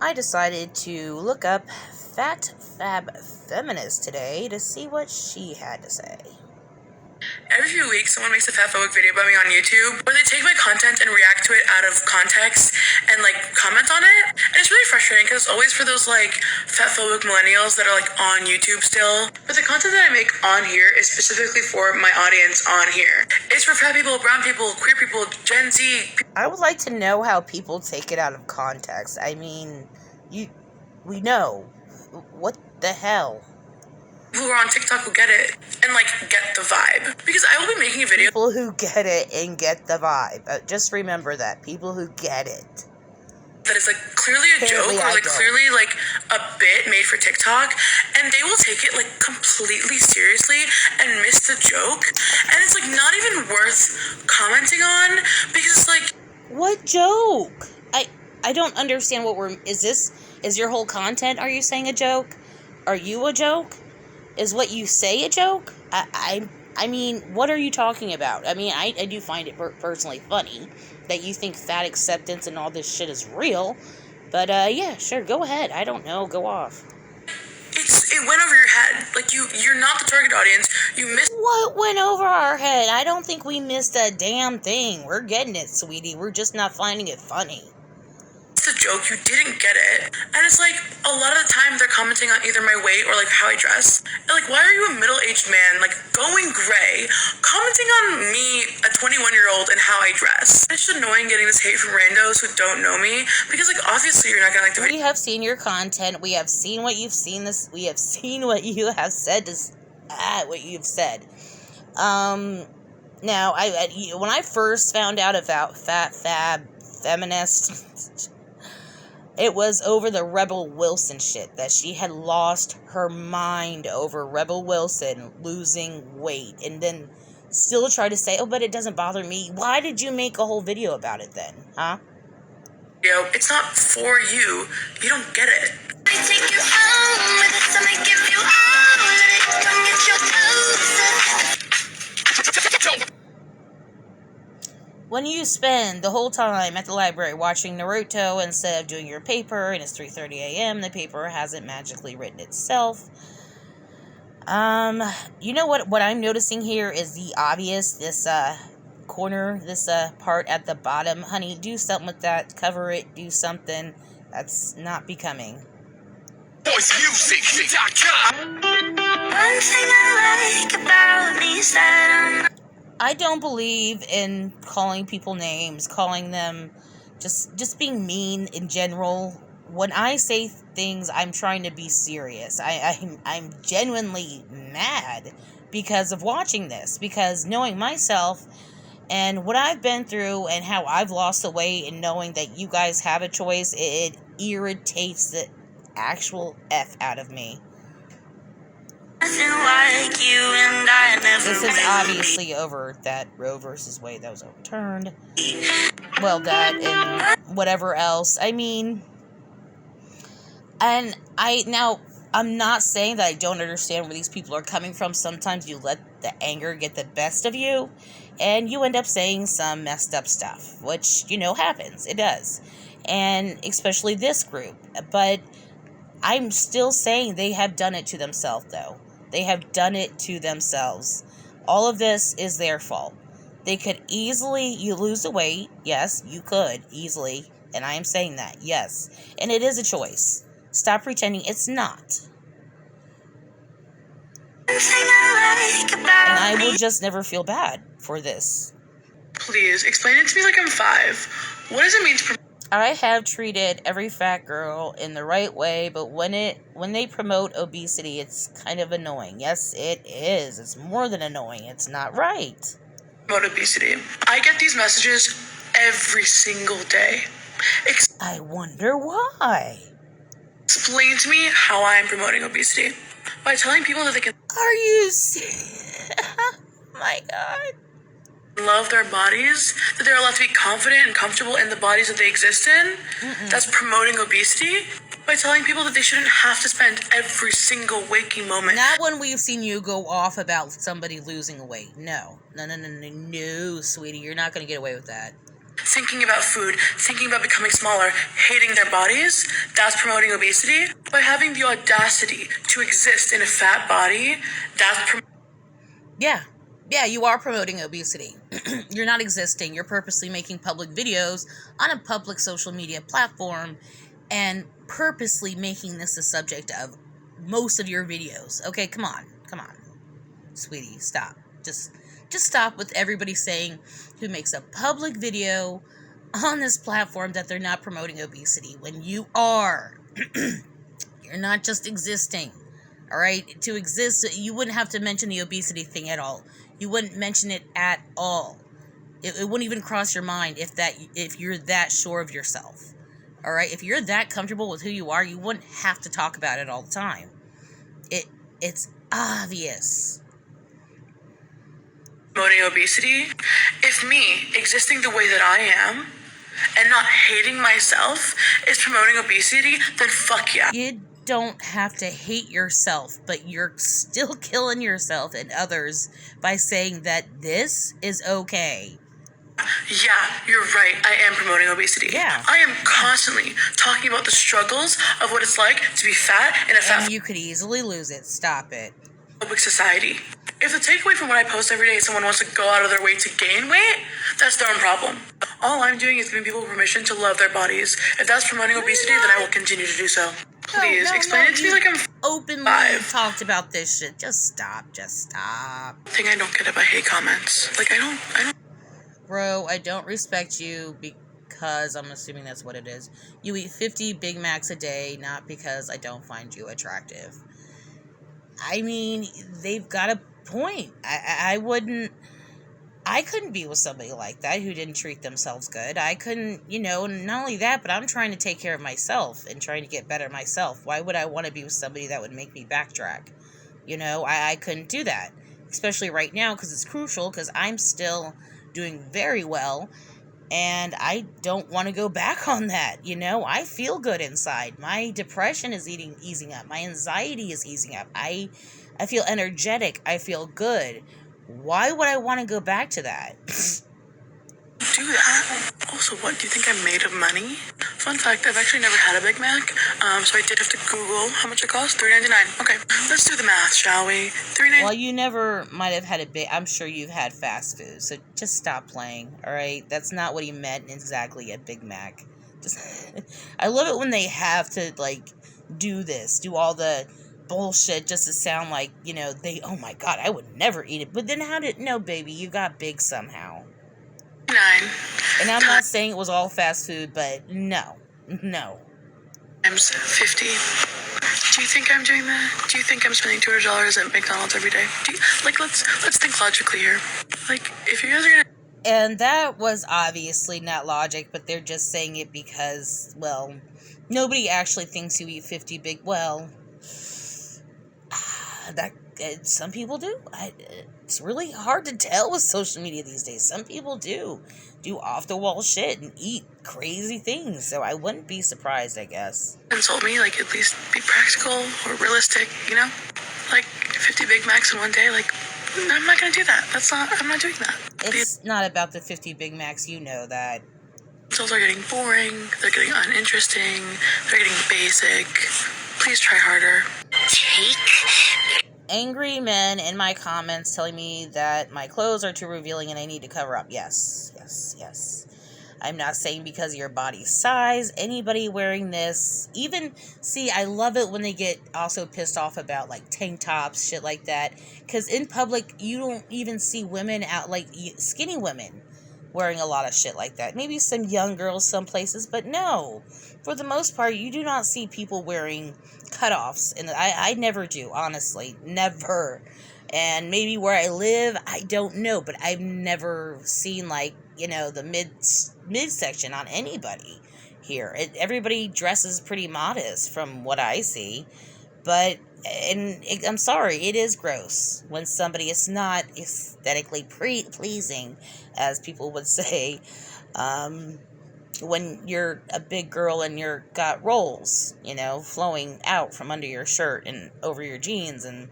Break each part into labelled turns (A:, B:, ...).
A: I decided to look up FatFabFeminist today to see what she had to say.
B: Every few weeks, someone makes a fatphobic video about me on YouTube where they take my content and react to it out of context and, comment on it. And it's really frustrating because it's always for those, fatphobic millennials that are, on YouTube still. But the content that I make on here is specifically for my audience on here. It's for fat people, brown people, queer people, Gen Z.
A: I would like to know how people take it out of context. I mean, we know. What the hell?
B: People who are on TikTok will get it and, get the vibe. Because I will be making a video.
A: People who get it and get the vibe. Just remember that. People who get it.
B: That is, clearly a joke or, clearly, a bit made for TikTok. And they will take it, completely seriously and miss the joke. And it's, not even worth commenting on because it's,
A: What joke? I don't understand what is your whole content, are you saying a joke? Are you a joke? Is what you say a joke? I mean, what are you talking about? I mean, I do find it personally funny that you think fat acceptance and all this shit is real. But, yeah, sure, go ahead. I don't know, go off.
B: It went over your head. You're not the target audience. You missed...
A: What went over our head? I don't think we missed a damn thing. We're getting it, sweetie. We're just not finding it funny.
B: A joke, you didn't get it. And it's a lot of the time they're commenting on either my weight or how I dress. And why are you a middle-aged man going gray commenting on me, a 21-year-old, and how I dress? It's just annoying getting this hate from randos who don't know me because obviously you're not gonna like the video.
A: We have seen your content. We have seen what you've seen this. We have seen what you have said what you've said. Now when I first found out about FatFabFeminist, it was over the Rebel Wilson shit, that she had lost her mind over Rebel Wilson losing weight, and then still try to say, oh, but it doesn't bother me. Why did you make a whole video about it then, huh?
B: It's not for you. You don't get it.
C: I take you home with us, I'ma give you all of it. Come get your toes.
A: When you spend the whole time at the library watching Naruto instead of doing your paper, and it's 3:30 a.m., the paper hasn't magically written itself. You know what I'm noticing here is the obvious, this corner, this part at the bottom. Honey, do something with that, cover it, do something. That's not becoming.
C: VoiceMusic.com. One thing I like about me is that
A: I don't believe in calling people names, calling them, just being mean in general. When I say things, I'm trying to be serious. I'm genuinely mad because of watching this, because knowing myself and what I've been through and how I've lost the weight, and knowing that you guys have a choice, it irritates the actual F out of me.
C: like you and I never.
A: This is obviously over that Roe versus Wade that was overturned. Well, that and whatever else. I mean, and I'm not saying that I don't understand where these people are coming from. Sometimes you let the anger get the best of you, and you end up saying some messed up stuff, which, happens. It does. And especially this group. But I'm still saying they have done it to themselves, though. They have done it to themselves. All of this is their fault. They could easily, you lose the weight. Yes, you could easily. And I am saying that, yes. And it is a choice. Stop pretending it's not. And I will just never feel bad for this.
B: Please, explain it to me like I'm 5. What does it mean to...
A: I have treated every fat girl in the right way, but when they promote obesity, it's kind of annoying. Yes, it is. It's more than annoying. It's not right.
B: Promote obesity. I get these messages every single day.
A: I wonder why.
B: Explain to me how I am promoting obesity. By telling people that they can...
A: Are you serious? My God.
B: Love their bodies, that they're allowed to be confident and comfortable in the bodies that they exist in. That's promoting obesity. By telling people that they shouldn't have to spend every single waking moment.
A: Not when we've seen you go off about somebody losing weight. No, sweetie, you're not going to get away with that.
B: thinking about food, thinking about becoming smaller, hating their bodies, that's promoting obesity. By having the audacity to exist in a fat body, that's
A: Yeah, you are promoting obesity. You're not existing. You're purposely making public videos on a public social media platform and purposely making this the subject of most of your videos. Okay, come on. Sweetie, stop. Just stop with everybody saying who makes a public video on this platform that they're not promoting obesity when you are. You're not just existing. All right, to exist, you wouldn't have to mention the obesity thing at all. You wouldn't mention it at all. It wouldn't even cross your mind if you're that sure of yourself. All right, if you're that comfortable with who you are, you wouldn't have to talk about it all the time. It's obvious.
B: Promoting obesity. If me existing the way that I am and not hating myself is promoting obesity, then fuck yeah.
A: You don't have to hate yourself, but you're still killing yourself and others by saying that this is okay.
B: Yeah, you're right. I am promoting obesity.
A: Yeah.
B: I am constantly talking about the struggles of what it's like to be fat in a fat
A: And you could easily lose it. Stop it.
B: phobic society. If the takeaway from what I post every day is someone wants to go out of their way to gain weight, that's their own problem. All I'm doing is giving people permission to love their bodies. If that's promoting obesity, then I will continue to do so. Please, explain it to me like I'm
A: openly
B: 5.
A: talked about this shit. Just stop.
B: Thing I don't get if I hate comments. Like, I don't.
A: Bro, I don't respect you because I'm assuming that's what it is. You eat 50 Big Macs a day, not because I don't find you attractive. I mean, they've got a point. I couldn't be with somebody like that who didn't treat themselves good. I couldn't, not only that, but I'm trying to take care of myself and trying to get better myself. Why would I want to be with somebody that would make me backtrack? I couldn't do that, especially right now because it's crucial because I'm still doing very well and I don't want to go back on that. I feel good inside. My depression is easing up. My anxiety is easing up. I feel energetic. I feel good. Why would I want to go back to that?
B: Do that. Also, what do you think I'm made of money? Fun fact, I've actually never had a Big Mac, so I did have to Google how much it costs. $3.99. Okay, let's do the math, shall we? $3.99.
A: Well, you never might have had I'm sure you've had fast food, so just stop playing, all right? That's not what he meant exactly, a Big Mac. I love it when they have to, do all the bullshit just to sound like, oh my God, I would never eat it. But then no, baby, you got big somehow.
B: 9.
A: And I'm not saying it was all fast food, but no.
B: Times 50. Do you think I'm doing that? Do you think I'm spending $200 at McDonald's every day? Let's think logically here. If you guys are gonna...
A: And that was obviously not logic, but they're just saying it because, well, nobody actually thinks you eat 50 big... Well, some people do. It's really hard to tell with social media these days. Some people do off-the-wall shit and eat crazy things, so I wouldn't be surprised, I guess.
B: Told me, at least be practical or realistic, 50 Big Macs in one day, I'm not gonna do that. I'm not doing that.
A: It's not about the 50 Big Macs, you know that.
B: Meals are getting boring, they're getting uninteresting, they're getting basic. Please try harder.
A: Angry men in my comments telling me that my clothes are too revealing and I need to cover up. Yes. I'm not saying because of your body size. Anybody wearing this, I love it when they get also pissed off about tank tops, shit like that. Because in public, you don't even see women out, skinny women wearing a lot of shit like that. Maybe some young girls some places, but no. For the most part, you do not see people wearing cutoffs. And I never do, honestly. Never. And maybe where I live, I don't know. But I've never seen, the midsection on anybody here. Everybody dresses pretty modest from what I see. But, I'm sorry, it is gross when somebody is not aesthetically pleasing, as people would say, when you're a big girl and you're got rolls, flowing out from under your shirt and over your jeans and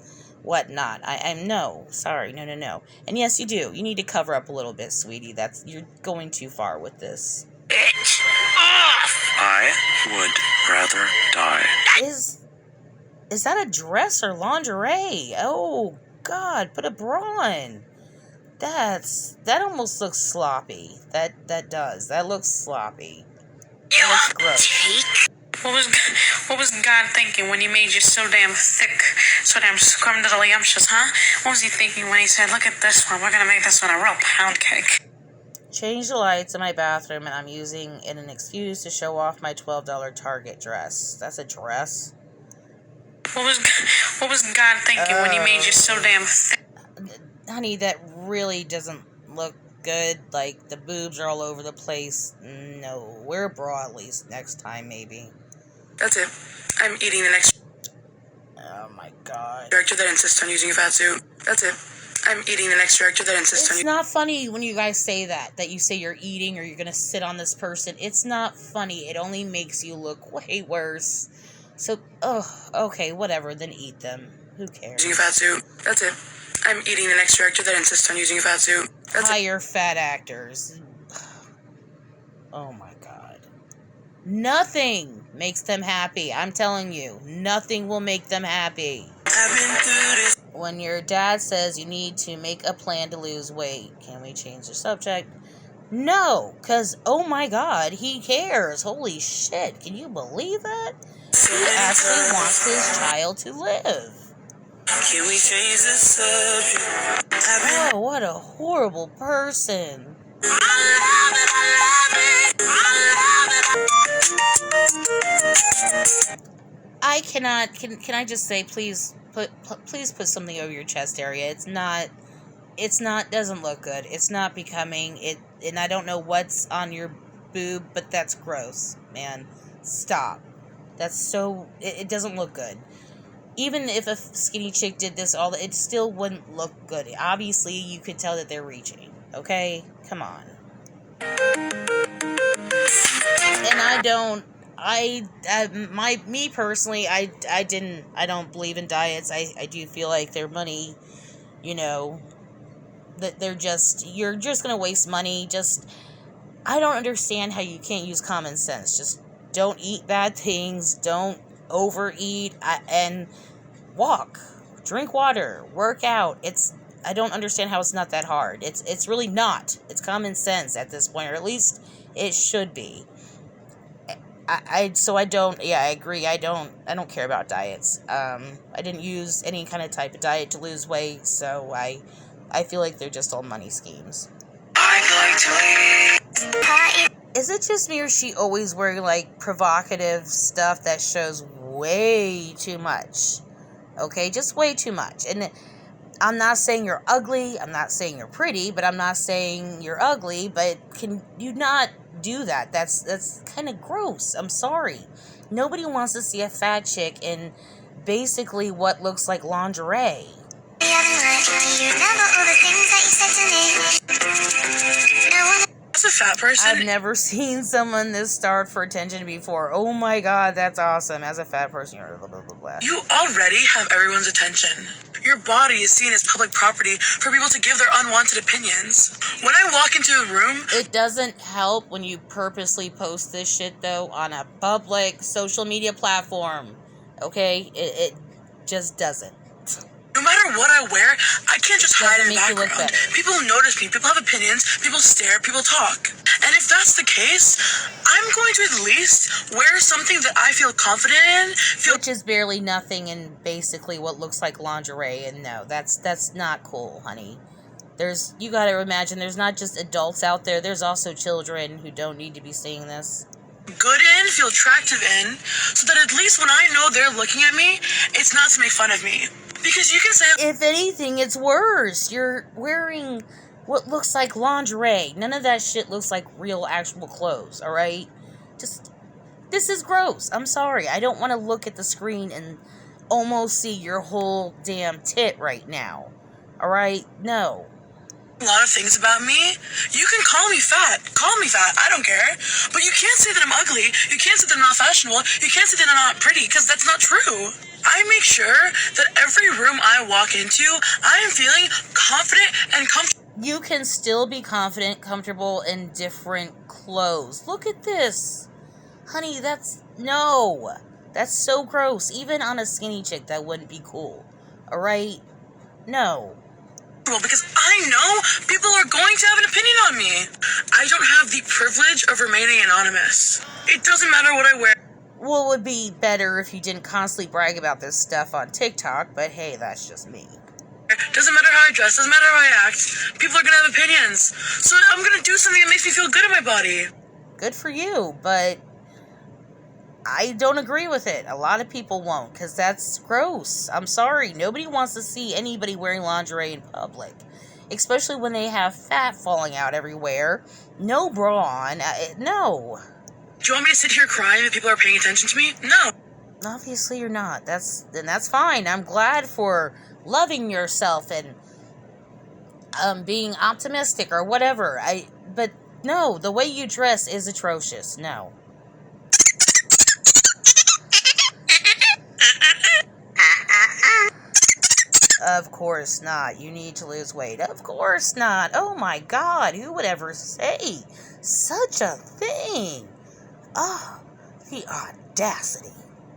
A: whatnot. I'm no, sorry, no. And yes, you do. You need to cover up a little bit, sweetie. You're going too far with this.
C: Bitch off!
D: I would rather die.
A: Is that a dress or lingerie? Oh, God, put a bra on. That almost looks sloppy. That does. That looks sloppy. That looks gross.
B: What was God thinking when he made you so damn thick, so damn scrumdiddlyumptious, huh? What was he thinking when he said, look at this one, we're gonna make this one a real pound cake?
A: Change the lights in my bathroom and I'm using it an excuse to show off my $12 Target dress. That's a dress?
B: What was God thinking when he made you so damn thick?
A: Honey, that really doesn't look good. Like, the boobs are all over the place. No, wear a bra at least next time, maybe.
B: That's it. I'm eating the next
A: Oh my God.
B: director that insists on using a fat suit. That's it. I'm eating the next director that insists on
A: It's not funny when you guys say that you say you're eating or you're gonna sit on this person. It's not funny. It only makes you look way worse. So, okay, whatever, then eat them. Who cares?
B: using a fat suit. That's it. I'm eating the next director that insists on using a fat suit. That's it.
A: Hire fat actors. Oh my God. Nothing makes them happy. I'm telling you, nothing will make them happy.
B: I've been through this.
A: When your dad says you need to make a plan to lose weight, can we change the subject? No, because, oh my God, he cares. Holy shit, can you believe that? He actually wants his child to live.
B: Can we change the subject?
A: Oh, what a horrible person. I cannot, can I just say, please put something over your chest area. It's not, doesn't look good. It's not becoming, and I don't know what's on your boob, but that's gross, man. Stop. That's so, it doesn't look good. Even if a skinny chick did this, it still wouldn't look good. Obviously, you could tell that they're reaching. Okay? Come on. And me personally, I don't believe in diets. I do feel like their money, that you're just gonna waste money. I don't understand how you can't use common sense. Just don't eat bad things, don't overeat, and walk, drink water, work out. I don't understand how it's not that hard. It's really not. It's common sense at this point, or at least it should be. I agree. I don't care about diets. I didn't use any kind of type of diet to lose weight, so I feel like they're just all money schemes. Is it just me, or is she always wearing, like, provocative stuff that shows way too much? Okay, just way too much. And I'm not saying you're ugly, I'm not saying you're pretty, but I'm not saying you're ugly, but can you not do that? That's kind of gross. I'm sorry. Nobody wants to see a fat chick in basically what looks like lingerie.
B: As a fat person,
A: I've never seen someone this starved for attention before. Oh my God, that's awesome. As a fat person, you're blah, blah, blah, blah.
B: you already have everyone's attention. Your body is seen as public property for people to give their unwanted opinions. When I walk into a room,
A: It doesn't help when you purposely post this shit, though, on a public social media platform. Okay? It just doesn't.
B: no matter what I wear, I can't just hide in the
A: Doesn't make you look
B: background.
A: better.
B: People notice me, people have opinions, people stare, people talk. And if that's the case, I'm going to at least wear something that I feel confident in,
A: Which is barely nothing in basically what looks like lingerie. And no, that's not cool, honey. You gotta imagine, there's not just adults out there, there's also children who don't need to be seeing this.
B: good in, feel attractive in, so that at least when I know they're looking at me, it's not to make fun of me. Because you can say,
A: If anything, it's worse. You're wearing what looks like lingerie. None of that shit looks like real, actual clothes, alright? This is gross. I'm sorry. I don't want to look at the screen and almost see your whole damn tit right now. Alright? No.
B: a lot of things about me. You can call me fat. I don't care. But you can't say that I'm ugly. You can't say that I'm not fashionable. You can't say that I'm not pretty, because that's not true. I make sure that every room I walk into, I am feeling confident and comfortable.
A: You can still be confident, comfortable in different clothes. Look at this. Honey, that's so gross. Even on a skinny chick, that wouldn't be cool. Alright? No.
B: Because I know people are going to have an opinion on me. I don't have the privilege of remaining anonymous. It doesn't matter what I wear.
A: Well, it would be better if you didn't constantly brag about this stuff on TikTok, but hey, that's just me.
B: Doesn't matter how I dress, doesn't matter how I act. People are gonna have opinions. So I'm gonna do something that makes me feel good in my body.
A: Good for you, but I don't agree with it. A lot of people won't, because that's gross. I'm sorry. Nobody wants to see anybody wearing lingerie in public, especially when they have fat falling out everywhere. No bra on. No.
B: Do you want me to sit here crying that people are paying attention to me? No.
A: Obviously you're not. That's fine. I'm glad for loving yourself and being optimistic or whatever. But no, the way you dress is atrocious. No. Of course not. You need to lose weight. Of course not. Oh my God. Who would ever say such a thing? Oh, the audacity.